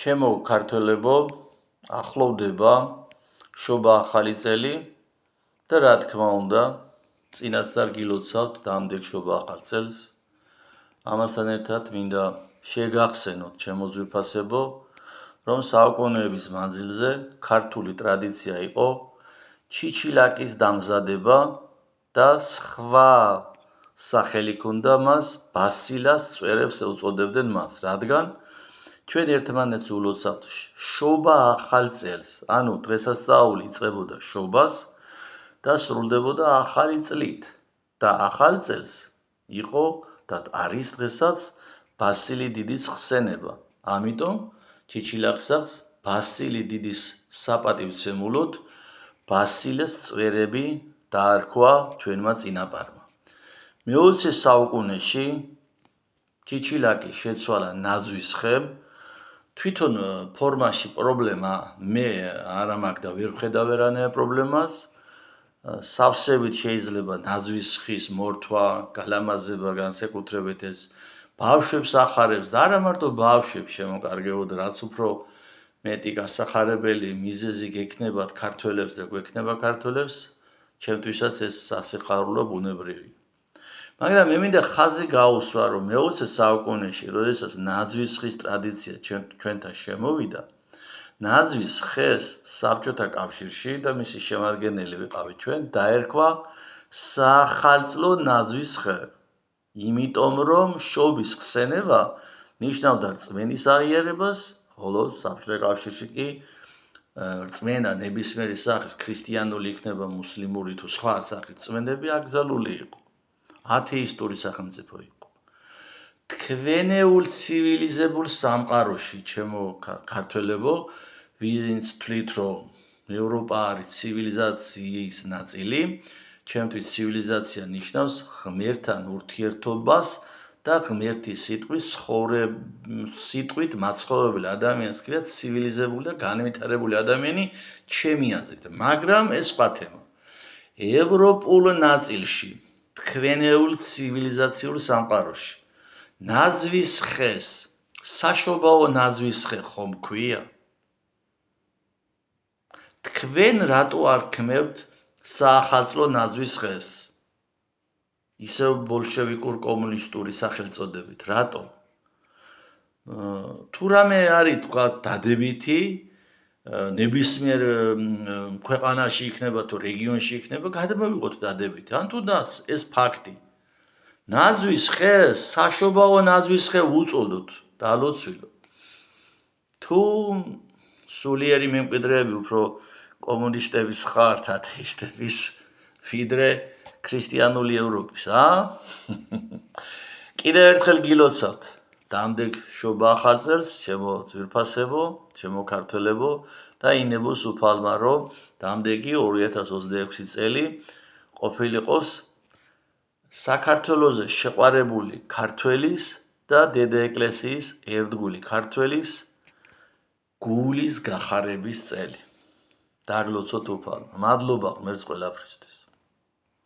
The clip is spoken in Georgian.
ჩემო ქართველებო, ახლოვდება შობა ახალი წელი და რა თქმა უნდა, წინასწარ გილოცავთ დამდეგ შობა ახალ წელს. ამასთან ერთად მინდა შეგახსენოთ ჩემო ძვირფასებო, რომ საუკუნეების მანძილზე ქართული ტრადიცია იყო ჩიჩილაკის დამზადება და სხვა სახელი ჰქონდა მას, ბასილას წვერებს ეუწოდებდნენ მას, რადგან ჩვენ ერთმანეთს ულოცავთ შობა ახალ წელს, ანუ დღესასწაული იწყებოდა შობას და სრულდებოდა ახალი წლით და ახალ წელს იყო და არის დღესაც ბასილი დიდის ხსენება. ამიტომ ჩიჩილაკსაც ბასილი დიდის საპატივცემულოდ ბასილეს წვერები დაარქვა ჩვენმა წინაპარმა. მე-20 საუკუნეში ჩიჩილაკი შეცვალა ნაძვის ხე. თვითონ ფორმაში პრობლემა მე არ მაქვს და ვერ ვხედავ ვერანაირ პრობლემას. სავსებით შეიძლება ნაძვის ხის მორთვა, გალამაზება განსაკუთრებით ეს ბავშვებს ახარებს და არა მარტო ბავშვებს შემოკარგებოდ, რაც უფრო მეტი გასახარებელი მიზეზი გექნებათ ქართველებს და გვექნება ქართველებს, ჩემთვისაც ეს სასიხარულო ბუნებრივია. მაგრამ მე მინდა ხაზი გაუსვა, რომ მე-20 საუკუნეში, როდესაც ნაძვის ხის ტრადიცია ჩვენთან შემოვიდა, ნაძვის ხეს საბჭოთა კავშირში და მისი შემადგენელი ვიყავით ჩვენ, დაერქვა საახალწლო ნაძვის ხე. იმიტომ რომ შობის ხსენება ნიშნავდა რწმენის აღიარებას, ხოლო საბჭოთა კავშირში კი რწმენა ნებისმიერი სახის ქრისტიანული იქნება, მუსლიმური თუ სხვა სახის რწმენები აკრძალული იყო. ათეისტური სახელმწიფო იყო. თქვენეულ ცივილიზებულ სამყაროში, ჩემო ქართველებო, ვინც თვლით, რომ ევროპა არის ცივილიზაციის ნაწილი, ჩემთვის ცივილიზაცია ნიშნავს ღმერთთან ურთიერთობას და ღმერთის სიტყვით მაცხოვრებელი ადამიანს ქვია ცივილიზებული და განვითარებული ადამიანი ჩემი აზრით. მაგრამ ეს სხვა თემა. ევროპულ ნაწილში, თქვენეულ ცივილიზაციურ სამყაროში, ნაძვის ხეს საშობაო ნაძვის ხე ხომ ქვია? თქვენ რატო არ ქმევთ საახალწლო ნაძვის ხეს? ისევ ბოლშევიკურ კომუნისტური სახელწოდებით, რატო? თუ რამე არის თქვა დადებითი, ნებისმიერ ქვეყანაში იქნება თუ რეგიონში იქნება, გადმოვიღოთ დადებითი. ან თუნდაც ეს ფაქტი. ნაძვის ხეს საშობაო ნაძვის ხე უწოდოთ და ალოცვილოთ. თუ სულიერი მემკვიდრეები უფრო კომუნისტების ხართ, ათეისტების, ვიდრე ქრისტიანული ევროპის, კიდევ ერთხელ გილოცავთ დამდეგ შობა ახალ წელს, ჩემო ძვირფასებო, ჩემო ქართველებო და ინებოს უფალმა, რომ დამდეგი 2026 წელი ყოფილიყოს საქართველოზე შეყვარებული ქართველის და დედა ეკლესიის ერთგული ქართველის გულის გახარების წელი. დაგლოცოთ უფალმა. მადლობა ღმერთს ყველაფრისთვის.